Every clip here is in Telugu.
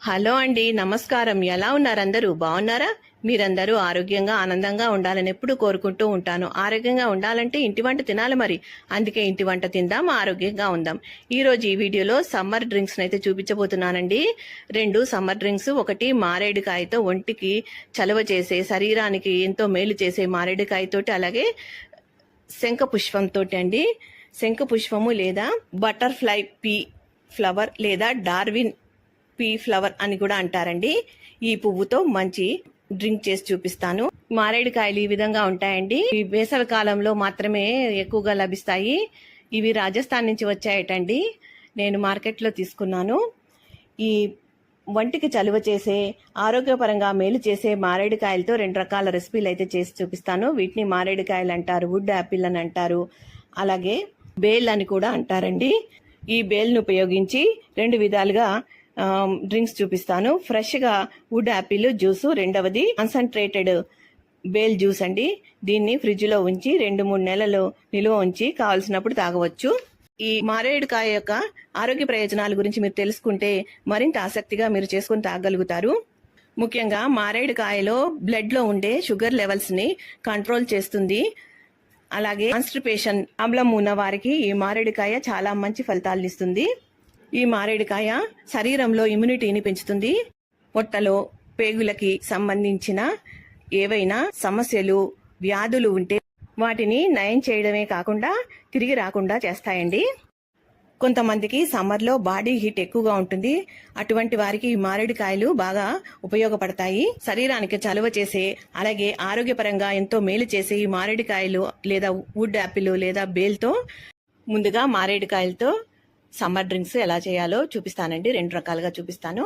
హలో అండి, నమస్కారం. ఎలా ఉన్నారు? అందరూ బాగున్నారా? మీరందరూ ఆరోగ్యంగా ఆనందంగా ఉండాలని ఎప్పుడు కోరుకుంటూ ఉంటాను. ఆరోగ్యంగా ఉండాలంటే ఇంటి వంట తినాలి మరి. అందుకే ఇంటి వంట తిందాం, ఆరోగ్యంగా ఉందాం. ఈ రోజు ఈ వీడియోలో సమ్మర్ డ్రింక్స్ అయితే చూపించబోతున్నానండి. 2 సమ్మర్ డ్రింక్స్. ఒకటి మారేడుకాయతో ఒంటికి చలవ చేసే, శరీరానికి ఎంతో మేలు చేసే మారేడుకాయతోటి, అలాగే శంఖ పుష్పంతో అండి. శంఖ పుష్పము లేదా బటర్ఫ్లై పీ ఫ్లవర్ లేదా డార్విన్ పీ ఫ్లవర్ అని కూడా అంటారండి. ఈ పువ్వుతో మంచి డ్రింక్ చేసి చూపిస్తాను. మారేడుకాయలు ఈ విధంగా ఉంటాయండి. ఈ వేసవి కాలంలో మాత్రమే ఎక్కువగా లభిస్తాయి. ఇవి రాజస్థాన్ నుంచి వచ్చాయటండి. నేను మార్కెట్లో తీసుకున్నాను. ఈ వంటికి చలువ చేసే, ఆరోగ్యపరంగా మేలు చేసే మారేడుకాయలతో 2 రకాల రెసిపీలు అయితే చేసి చూపిస్తాను. వీటిని మారేడుకాయలు అంటారు, వుడ్ యాపిల్ అని అంటారు, అలాగే బేల్ అని కూడా అంటారండి. ఈ బేల్ను ఉపయోగించి 2 విధాలుగా డ్రింక్స్ చూపిస్తాను. ఫ్రెష్గా వుడ్ యాపిల్ జ్యూసు, రెండవది కాన్సన్ట్రేటెడ్ బేల్ జ్యూస్ అండి. దీన్ని ఫ్రిడ్జ్లో ఉంచి 2-3 నెలలు నిల్వ ఉంచి కావాల్సినప్పుడు తాగవచ్చు. ఈ మారేడుకాయ యొక్క ఆరోగ్య ప్రయోజనాల గురించి మీరు తెలుసుకుంటే మరింత ఆసక్తిగా మీరు చేసుకుని తాగలుగుతారు. ముఖ్యంగా మారేడుకాయలో బ్లడ్లో ఉండే షుగర్ లెవెల్స్ని కంట్రోల్ చేస్తుంది. అలాగే కాన్స్టిపేషన్ ప్రాబ్లం ఉన్న వారికి ఈ మారేడుకాయ చాలా మంచి ఫలితాలను ఇస్తుంది. ఈ మారేడుకాయ శరీరంలో ఇమ్యూనిటీని పెంచుతుంది. పొట్టలో పేగులకి సంబంధించిన ఏవైనా సమస్యలు, వ్యాధులు ఉంటే వాటిని నయం చేయడమే కాకుండా తిరిగి రాకుండా చేస్తాయండి. కొంతమందికి సమ్మర్లో బాడీ హీట్ ఎక్కువగా ఉంటుంది. అటువంటి వారికి ఈ మారేడుకాయలు బాగా ఉపయోగపడతాయి. శరీరానికి చలువ చేసే, అలాగే ఆరోగ్యపరంగా ఎంతో మేలు చేసే ఈ మారేడుకాయలు లేదా వుడ్ యాపిల్ లేదా బేల్తో, ముందుగా మారేడుకాయలతో సమ్మర్ డ్రింక్స్ ఎలా చేయాలో చూపిస్తానండి. 2 రకాలుగా చూపిస్తాను.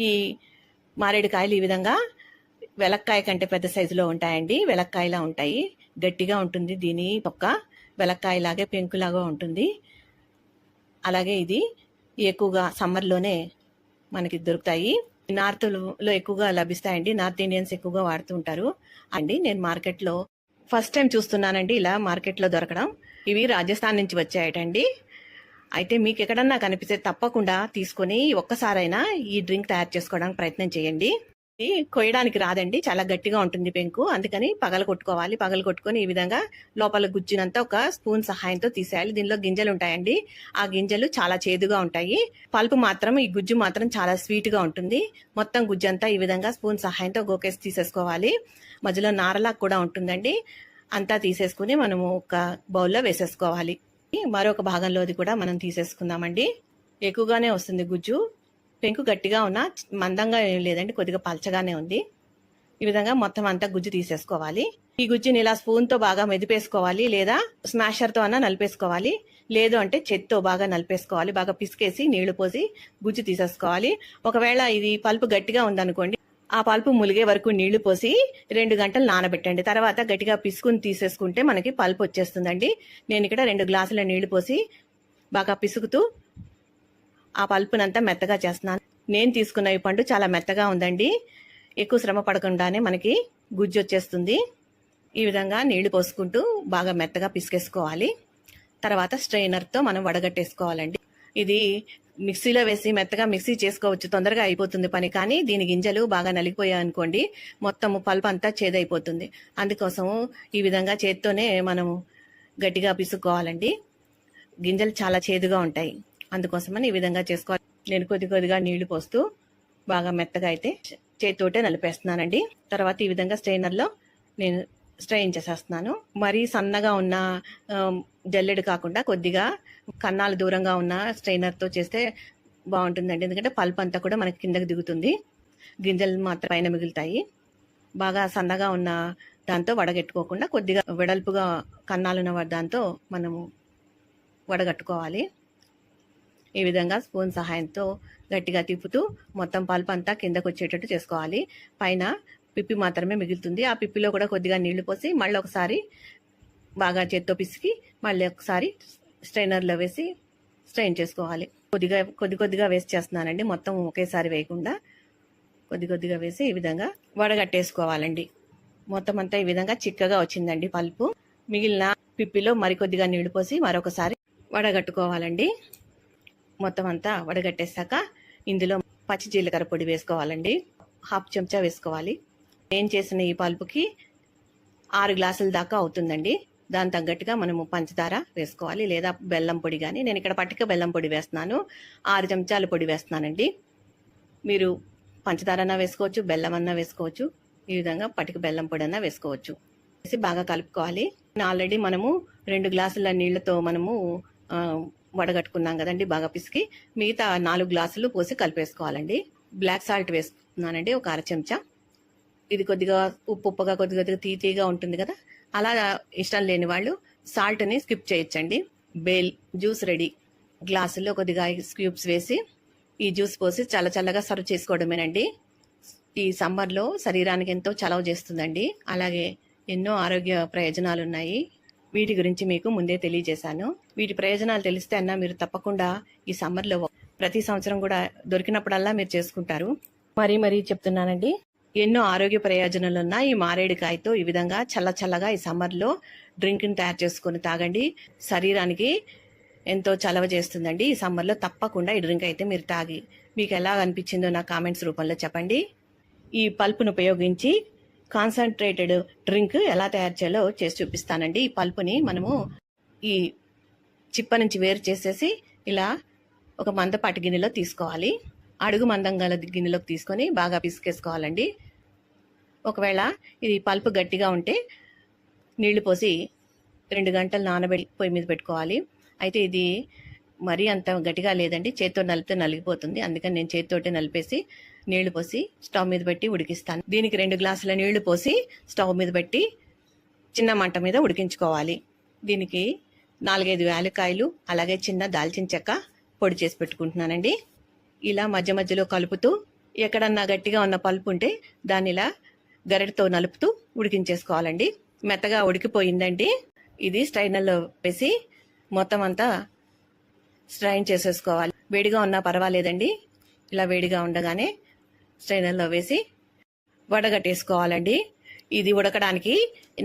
ఈ మారేడుకాయలు ఈ విధంగా వెలక్కాయ కంటే పెద్ద సైజులో ఉంటాయండి. వెలక్కాయలా ఉంటాయి. గట్టిగా ఉంటుంది దీని తొక్క. వెలక్కాయలాగే పెంకులాగా ఉంటుంది. అలాగే ఇది ఎక్కువగా సమ్మర్లోనే మనకి దొరుకుతాయి. నార్త్లో ఎక్కువగా లభిస్తాయండి. నార్త్ ఇండియన్స్ ఎక్కువగా వాడుతూ ఉంటారు అండి. నేను మార్కెట్లో ఫస్ట్ టైం చూస్తున్నానండి ఇలా మార్కెట్లో దొరకడం. ఇవి రాజస్థాన్ నుంచి వచ్చాయటండి. అయితే మీకు ఎక్కడన్నా కనిపిస్తే తప్పకుండా తీసుకొని ఒక్కసారైనా ఈ డ్రింక్ తయారు చేసుకోవడానికి ప్రయత్నం చేయండి. ఇది కొయ్యడానికి రాదండి, చాలా గట్టిగా ఉంటుంది పెంకు. అందుకని పగలగొట్టుకొని ఈ విధంగా లోపల గుజ్జునంతా ఒక స్పూన్ సహాయంతో తీసేయాలి. దీనిలో గింజలు ఉంటాయండి. ఆ గింజలు చాలా చేదుగా ఉంటాయి. పల్పు మాత్రం, ఈ గుజ్జు మాత్రం చాలా స్వీట్ గా ఉంటుంది. మొత్తం గుజ్జంతా ఈ విధంగా స్పూన్ సహాయంతో గోకేసి తీసేసుకోవాలి. మధ్యలో నారలా కూడా ఉంటుందండి. అంతా తీసేసుకుని మనము ఒక బౌల్లో వేసేసుకోవాలి. మరొక భాగంలోది కూడా మనం తీసేసుకుందామండి. ఎక్కువగానే వస్తుంది గుజ్జు. పెంకు గట్టిగా ఉన్నా మందంగా ఏం లేదండి, కొద్దిగా పల్చగానే ఉంది. ఈ విధంగా మొత్తం అంతా గుజ్జు తీసేసుకోవాలి. ఈ గుజ్జుని ఇలా స్పూన్ తో బాగా మెదిపేసుకోవాలి, లేదా స్మాషర్ తో అన్నా నలిపేసుకోవాలి. లేదు అంటే చేత్తో బాగా నలిపేసుకోవాలి. బాగా పిసికేసి నీళ్లు పోసి గుజ్జు తీసేసుకోవాలి. ఒకవేళ ఇది పల్పు గట్టిగా ఉందనుకోండి, ఆ పల్పు ములిగే వరకు నీళ్లు పోసి 2 గంటలు నానబెట్టండి. తర్వాత గట్టిగా పిసుకుని తీసేసుకుంటే మనకి పల్పు వచ్చేస్తుందండి. నేను ఇక్కడ 2 గ్లాసుల నీళ్లు పోసి బాగా పిసుకుతూ ఆ పల్పునంతా మెత్తగా చేస్తున్నాను. నేను తీసుకున్న ఈ పండు చాలా మెత్తగా ఉందండి. ఎక్కువ శ్రమ పడకుండానే మనకి గుజ్జు వచ్చేస్తుంది. ఈ విధంగా నీళ్లు పోసుకుంటూ బాగా మెత్తగా పిసికేసుకోవాలి. తర్వాత స్ట్రైనర్తో మనం వడగట్టేసుకోవాలండి. ఇది మిక్సీలో వేసి మెత్తగా మిక్సీ చేసుకోవచ్చు, తొందరగా అయిపోతుంది పని. కానీ దీని గింజలు బాగా నలిగిపోయాయనుకోండి, మొత్తము పల్పు అంతా చేదైపోతుంది. అందుకోసం ఈ విధంగా చేత్తోనే మనము గట్టిగా పిసుకోవాలండి. గింజలు చాలా చేదుగా ఉంటాయి. అందుకోసమని ఈ విధంగా చేసుకోవాలి. నేను కొద్దిగా నీళ్లు పోస్తూ బాగా మెత్తగా అయితే చేతితోటే నలిపేస్తున్నానండి. తర్వాత ఈ విధంగా స్ట్రైనర్లో నేను స్ట్రెయిన్ చేసేస్తున్నాను. మరీ సన్నగా ఉన్న జల్లెడు కాకుండా కొద్దిగా కన్నాలు దూరంగా ఉన్న స్ట్రైనర్తో చేస్తే బాగుంటుందండి. ఎందుకంటే పల్ప్ అంతా కూడా మనకి కిందకి దిగుతుంది, గింజలు మాత్రం పైన మిగులుతాయి. బాగా సన్నగా ఉన్న దాంతో వడగట్టుకోకుండా కొద్దిగా వెడల్పుగా కన్నాలున్న దాంతో మనము వడగట్టుకోవాలి. ఈ విధంగా స్పూన్ సహాయంతో గట్టిగా తిప్పుతూ మొత్తం పల్ప్ అంతా కిందకు వచ్చేటట్టు చేసుకోవాలి. పైన పిప్పి మాత్రమే మిగులుతుంది. ఆ పిప్పిలో కూడా కొద్దిగా నీళ్లు పోసి మళ్ళీ ఒకసారి బాగా చేత్తో పిసికి మళ్ళీ ఒకసారి స్ట్రైనర్లో వేసి స్ట్రెయిన్ చేసుకోవాలి. కొద్దిగా వేసి చేస్తున్నానండి, మొత్తం ఒకేసారి వేయకుండా కొద్దిగా వేసి ఈ విధంగా వడగట్టేసుకోవాలండి. మొత్తం అంతా ఈ విధంగా చిక్కగా వచ్చిందండి పల్పు. మిగిలిన పిప్పిలో మరికొద్దిగా నీళ్లు పోసి మరొకసారి వడగట్టుకోవాలండి. మొత్తం అంతా వడగట్టేశాక ఇందులో పచ్చి జీలకర్ర పొడి వేసుకోవాలండి, 1/2 చెంచా వేసుకోవాలి. నేను చేసిన ఈ పల్పుకి 6 గ్లాసుల దాకా అవుతుందండి. దాని తగ్గట్టుగా మనము పంచదార వేసుకోవాలి, లేదా బెల్లం పొడి కానీ. నేను ఇక్కడ పట్టిక బెల్లం పొడి వేస్తున్నాను, 6 చెంచాల పొడి వేస్తున్నానండి. మీరు పంచదార అన్నా వేసుకోవచ్చు, బెల్లం అన్నా వేసుకోవచ్చు. ఈ విధంగా పట్టిక బెల్లం పొడి అన్నా వేసుకోవచ్చు. వేసి బాగా కలుపుకోవాలి. ఆల్రెడీ మనము 2 గ్లాసుల నీళ్లతో మనము వడగట్టుకున్నాం కదండి బాగా పిసికి. మిగతా 4 గ్లాసులు పోసి కలిపేసుకోవాలండి. బ్లాక్ సాల్ట్ వేసుకున్నానండి, ఒక 1/2 చెంచా. ఇది కొద్దిగా ఉప్పుగా కొద్దిగా తీతీగా ఉంటుంది కదా, అలా ఇష్టం లేని వాళ్ళు సాల్ట్ని స్కిప్ చేయొచ్చండి. Bale juice ready. గ్లాసుల్లో కొద్దిగా ఐస్ క్యూబ్స్ వేసి ఈ జ్యూస్ పోసి చల్లగా సర్వ్ చేసుకోవడమేనండి. ఈ సమ్మర్లో శరీరానికి ఎంతో చలవ చేస్తుందండి. అలాగే ఎన్నో ఆరోగ్య ప్రయోజనాలు ఉన్నాయి. వీటి గురించి మీకు ముందే తెలియజేశాను. వీటి ప్రయోజనాలు తెలిస్తే అన్నా మీరు తప్పకుండా ఈ సమ్మర్లో ప్రతి సంవత్సరం కూడా దొరికినప్పుడల్లా మీరు చేసుకుంటారు. మరీ చెప్తున్నానండి, ఎన్నో ఆరోగ్య ప్రయోజనాలు ఉన్న ఈ మారేడుకాయతో ఈ విధంగా చల్లగా ఈ సమ్మర్లో డ్రింక్ని తయారు చేసుకొని తాగండి. శరీరానికి ఎంతో చలవ చేస్తుందండి. ఈ సమ్మర్లో తప్పకుండా ఈ డ్రింక్ అయితే మీరు తాగి మీకు ఎలా అనిపించిందో నా కామెంట్స్ రూపంలో చెప్పండి. ఈ పల్పును ఉపయోగించి కాన్సన్ట్రేటెడ్ డ్రింక్ ఎలా తయారు చేయాలో చేసి చూపిస్తానండి. ఈ పల్పుని మనము ఈ చిప్ప నుంచి వేరు చేసేసి ఇలా ఒక మందపాటి గిన్నెలో తీసుకోవాలి. అడుగు మందం గల గిన్నెలోకి తీసుకొని బాగా పిసికేసుకోవాలండి. ఒకవేళ ఇది పల్పు గట్టిగా ఉంటే నీళ్లు పోసి 2 గంటలు నానబెట్టి పొయ్యి మీద పెట్టుకోవాలి. అయితే ఇది మరీ అంత గట్టిగా లేదండి, చేత్తో నలిపితే నలిగిపోతుంది. అందుకని నేను చేతితోటే నలిపేసి నీళ్లు పోసి స్టవ్ మీద పెట్టి ఉడికిస్తాను. దీనికి 2 గ్లాసుల నీళ్లు పోసి స్టవ్ మీద పెట్టి చిన్న మంట మీద ఉడికించుకోవాలి. దీనికి 4-5 యాలక్కాయలు, అలాగే చిన్న దాల్చిన చెక్క పొడి చేసి పెట్టుకుంటున్నానండి. ఇలా మధ్యలో కలుపుతూ ఎక్కడన్నా గట్టిగా ఉన్న పల్పు ఉంటే దాన్ని ఇలా గరిటతో నలుపుతూ ఉడికించేసుకోవాలండి. మెత్తగా ఉడికిపోయిందండి. ఇది స్ట్రైనర్లో వేసి మొత్తం అంతా స్ట్రైన్ చేసేసుకోవాలి. వేడిగా ఉన్నా పర్వాలేదండి, ఇలా వేడిగా ఉండగానే స్ట్రైనర్లో వేసి వడగట్టేసుకోవాలండి. ఇది ఉడకడానికి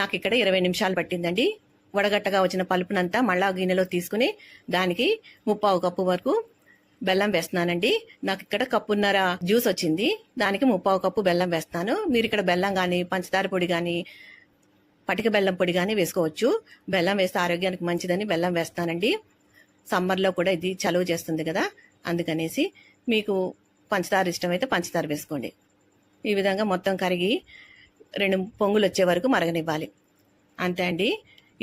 నాకు ఇక్కడ 20 నిమిషాలు పట్టిందండి. వడగట్టగా వచ్చిన పలుపునంతా మళ్ళా గిన్నెలో తీసుకుని దానికి 3/4 కప్పు వరకు బెల్లం వేస్తున్నానండి. నాకు ఇక్కడ 1.5 కప్పున్నర జ్యూస్ వచ్చింది, దానికి 3/4 కప్పు బెల్లం వేస్తాను. మీరు ఇక్కడ బెల్లం కానీ పంచదార పొడి కానీ పటిక బెల్లం పొడి కానీ వేసుకోవచ్చు. బెల్లం వేస్తే ఆరోగ్యానికి మంచిదని బెల్లం వేస్తానండి. సమ్మర్లో కూడా ఇది చలువ చేస్తుంది కదా, అందుకనేసి మీకు పంచదార ఇష్టమైతే పంచదార వేసుకోండి. ఈ విధంగా మొత్తం కరిగి 2 పొంగులు వచ్చే వరకు మరగనివ్వాలి. అంతే అండి.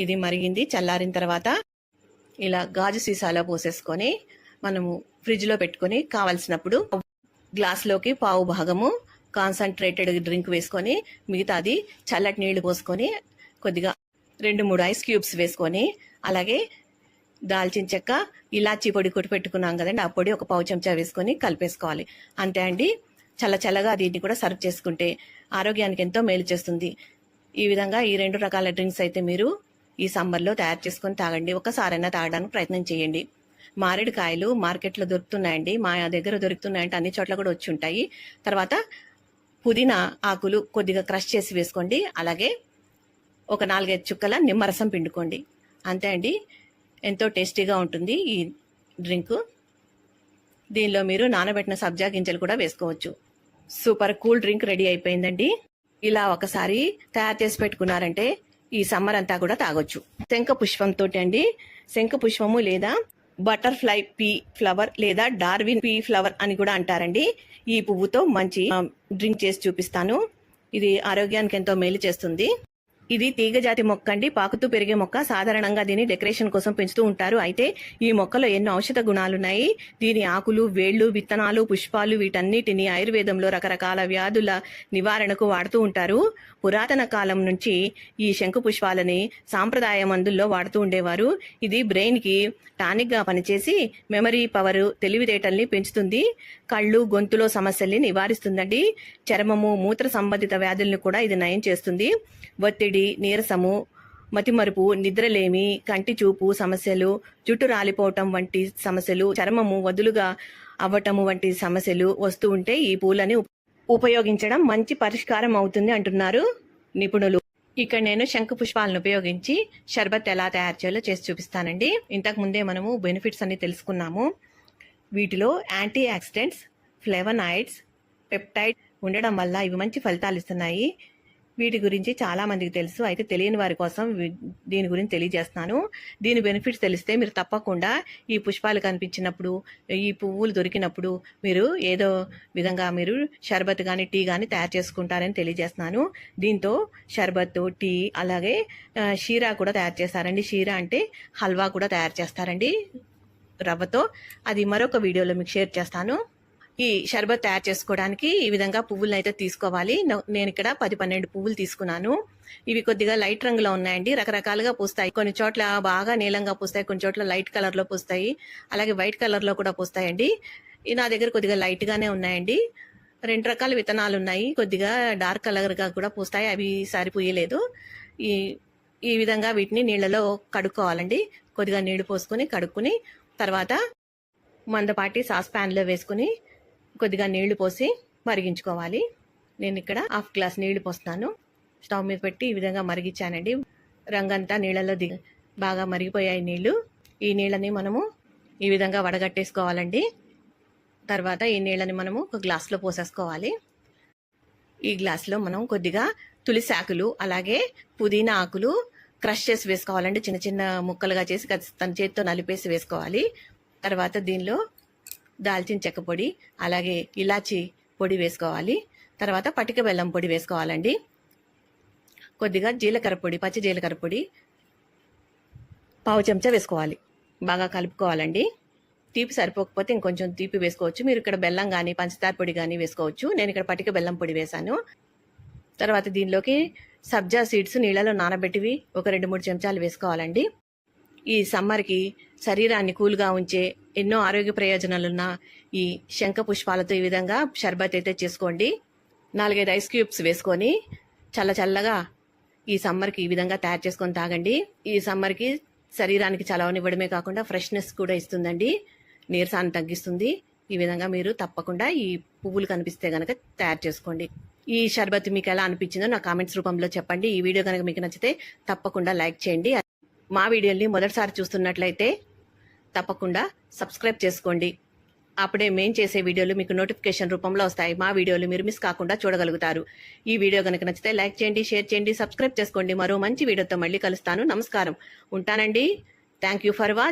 ఇది మరిగింది. చల్లారిన తర్వాత ఇలా గాజు సీసాలో పోసేసుకొని మనము ఫ్రిడ్జ్లో పెట్టుకొని కావలసినప్పుడు గ్లాస్లోకి 1/2 భాగము కాన్సన్ట్రేటెడ్ డ్రింక్ వేసుకొని మిగతాది చల్లటి నీళ్లు పోసుకొని కొద్దిగా 2-3 ఐస్ క్యూబ్స్ వేసుకొని అలాగే దాల్చిన చెక్క, ఇలాచీ పొడి కొట్టి పెట్టుకున్నాం కదండి, ఆ పొడి ఒక 1/4 చెంచా వేసుకొని కలిపేసుకోవాలి. అంతే అండి. చల్లగా దీన్ని కూడా సర్వ్ చేసుకుంటే ఆరోగ్యానికి ఎంతో మేలు చేస్తుంది. ఈ విధంగా ఈ 2 రకాల డ్రింక్స్ అయితే మీరు ఈ సమ్మర్లో తయారు చేసుకొని తాగండి. ఒకసారైనా తాగడానికి ప్రయత్నం చేయండి. మారేడుకాయలు మార్కెట్లో దొరుకుతున్నాయండి, మా దగ్గర దొరుకుతున్నాయంటే అన్ని చోట్ల కూడా వచ్చి ఉంటాయి. తర్వాత పుదీనా ఆకులు కొద్దిగా క్రష్ చేసి వేసుకోండి. అలాగే ఒక 4-5 చుక్కల నిమ్మరసం పిండుకోండి. అంతే అండి. ఎంతో టేస్టీగా ఉంటుంది ఈ డ్రింక్. దీనిలో మీరు నానబెట్టిన సబ్జా గింజలు కూడా వేసుకోవచ్చు. సూపర్ కూల్ డ్రింక్ రెడీ అయిపోయిందండి. ఇలా ఒకసారి తయారు చేసి పెట్టుకున్నారంటే ఈ సమ్మర్ అంతా కూడా తాగొచ్చు. శంఖ పుష్పంతో అండి. శంఖ పుష్పము లేదా బటర్ఫ్లై పీ ఫ్లవర్ లేదా డార్విన్ పీ ఫ్లవర్ అని కూడా అంటారండి. ఈ పువ్వుతో మంచి డ్రింక్ చేసి చూపిస్తాను. ఇది ఆరోగ్యానికి ఎంతో మేలు చేస్తుంది. ఇది తీగజాతి మొక్క అండి, పాకుతూ పెరిగే మొక్క. సాధారణంగా దీన్ని డెకరేషన్ కోసం పెంచుతూ ఉంటారు. అయితే ఈ మొక్కలో ఎన్నో ఔషధ గుణాలున్నాయి. దీని ఆకులు, వేళ్లు, విత్తనాలు, పుష్పాలు వీటన్నిటిని ఆయుర్వేదంలో రకరకాల వ్యాధుల నివారణకు వాడుతూ ఉంటారు. పురాతన కాలం నుంచి ఈ శంకు పుష్పాలని సాంప్రదాయ మందుల్లో వాడుతూ ఉండేవారు. ఇది బ్రెయిన్ కి టానిక్ గా పనిచేసి మెమరీ పవర్, తెలివితేటల్ని పెంచుతుంది. కళ్ళు, గొంతులో సమస్యల్ని నివారిస్తుందండి. చర్మము, మూత్ర సంబంధిత వ్యాధుల్ని కూడా ఇది నయం చేస్తుంది. ఒత్తిడి, నీరసము, మతిమరుపు, నిద్రలేమి, కంటి చూపు సమస్యలు, జుట్టు రాలిపోవటం వంటి సమస్యలు, చర్మము వదులుగా అవ్వటము వంటి సమస్యలు వస్తూ ఉంటే ఈ పూలని ఉపయోగించడం మంచి పరిష్కారం అవుతుంది అంటున్నారు నిపుణులు. ఇక్కడ నేను శంకు పుష్పాలను ఉపయోగించి షర్బత్ ఎలా తయారు చేయాలో చేసి చూపిస్తానండి. ఇంతకు ముందే మనము బెనిఫిట్స్ అన్ని తెలుసుకున్నాము. వీటిలో యాంటీ ఆక్సిడెంట్స్, ఫ్లేవనాయిడ్స్, పెప్టైడ్ ఉండడం వల్ల ఇవి మంచి ఫలితాలు ఇస్తున్నాయి. వీటి గురించి చాలా మందికి తెలుసు. అయితే తెలియని వారి కోసం దీని గురించి తెలియజేస్తున్నాను. దీని బెనిఫిట్స్ తెలిస్తే మీరు తప్పకుండా ఈ పుష్పాలు కనిపించినప్పుడు, ఈ పువ్వులు దొరికినప్పుడు మీరు ఏదో విధంగా మీరు షర్బత్ కానీ టీ కానీ తయారు చేసుకుంటారని తెలియజేస్తున్నాను. దీంతో షర్బత్, టీ అలాగే షీరా కూడా తయారు చేస్తారండి. షీరా అంటే హల్వా కూడా తయారు చేస్తారండి రవ్వతో. అది మరొక వీడియోలో మీకు షేర్ చేస్తాను. ఈ షర్బత్ తయారు చేసుకోవడానికి ఈ విధంగా పువ్వులను అయితే తీసుకోవాలి. నేను ఇక్కడ 10-12 పువ్వులు తీసుకున్నాను. ఇవి కొద్దిగా లైట్ రంగులో ఉన్నాయండి. రకరకాలుగా పూస్తాయి. కొన్ని చోట్ల బాగా నీలంగా పూస్తాయి, కొన్ని చోట్ల లైట్ కలర్ లో పూస్తాయి, అలాగే వైట్ కలర్ లో కూడా పూస్తాయండి. నా దగ్గర కొద్దిగా లైట్ గానే ఉన్నాయండి. 2 రకాల విత్తనాలు ఉన్నాయి. కొద్దిగా డార్క్ కలర్ గా కూడా పూస్తాయి, అవి సరిపోయలేదు. ఈ విధంగా వీటిని నీళ్ళలో కడుక్కోవాలండి. కొద్దిగా నీళ్లు పోసుకొని కడుక్కుని తర్వాత మందపాటి సాస్ ప్యాన్ లో వేసుకుని కొద్దిగా నీళ్లు పోసి మరిగించుకోవాలి. నేను ఇక్కడ 1/2 గ్లాస్ నీళ్లు పోస్తున్నాను. స్టవ్ మీద పెట్టి ఈ విధంగా మరిగించానండి. రంగంతా నీళ్ళలో బాగా మరిగిపోయాయి నీళ్లు. ఈ నీళ్ళని మనము ఈ విధంగా వడగట్టేసుకోవాలండి. తర్వాత ఈ నీళ్ళని మనము ఒక గ్లాస్లో పోసేసుకోవాలి. ఈ గ్లాస్లో మనం కొద్దిగా తులసి ఆకులు అలాగే పుదీనా ఆకులు క్రష్ చేసి వేసుకోవాలండి. చిన్న చిన్న ముక్కలుగా చేసి తన చేతితో నలిపేసి వేసుకోవాలి. తర్వాత దీనిలో దాల్చిన చెక్క పొడి అలాగే ఇలాచి పొడి వేసుకోవాలి. తర్వాత పటిక బెల్లం పొడి వేసుకోవాలండి. కొద్దిగా జీలకర్ర పొడి, పచ్చి జీలకర్ర పొడి 1/2 చెంచా వేసుకోవాలి. బాగా కలుపుకోవాలండి. తీపి సరిపోకపోతే ఇంకొంచెం తీపి వేసుకోవచ్చు. మీరు ఇక్కడ బెల్లం కానీ పంచదార పొడి కానీ వేసుకోవచ్చు. నేను ఇక్కడ పటిక బెల్లం పొడి వేశాను. తర్వాత దీనిలోకి సబ్జా సీడ్స్ నీళ్ళలో నానబెట్టివి ఒక 2-3 చెంచాలు వేసుకోవాలండి. ఈ సమ్మర్కి శరీరాన్ని కూల్గా ఉంచే ఎన్నో ఆరోగ్య ప్రయోజనాలున్న ఈ శంఖ పుష్పాలతో ఈ విధంగా షర్బత్ అయితే చేసుకోండి. 4-5 ఐస్ క్యూబ్స్ వేసుకొని చల్లగా ఈ సమ్మర్కి ఈ విధంగా తయారు చేసుకొని తాగండి. ఈ సమ్మర్కి శరీరానికి చలవనివ్వడమే కాకుండా ఫ్రెష్నెస్ కూడా ఇస్తుందండి, నీరసాన్ని తగ్గిస్తుంది. ఈ విధంగా మీరు తప్పకుండా ఈ పువ్వులు కనిపిస్తే గనక తయారు చేసుకోండి. ఈ షర్బత్ మీకు ఎలా అనిపించిందో నా కామెంట్స్ రూపంలో చెప్పండి. ఈ వీడియో కనుక మీకు నచ్చితే తప్పకుండా లైక్ చేయండి. మా వీడియోని మొదటిసారి చూస్తున్నట్లయితే తప్పకుండా సబ్స్క్రైబ్ చేసుకోండి. అప్పుడే మేం చేసే వీడియోలు మీకు నోటిఫికేషన్ రూపంలో వస్తాయి. మా వీడియోలు మీరు మిస్ కాకుండా చూడగలుగుతారు. ఈ వీడియో కనుక నచ్చితే లైక్ చేయండి, షేర్ చేయండి, సబ్స్క్రైబ్ చేసుకోండి. మరో మంచి వీడియోతో మళ్ళీ కలుస్తాను. నమస్కారం, ఉంటానండి. Thank you for watching.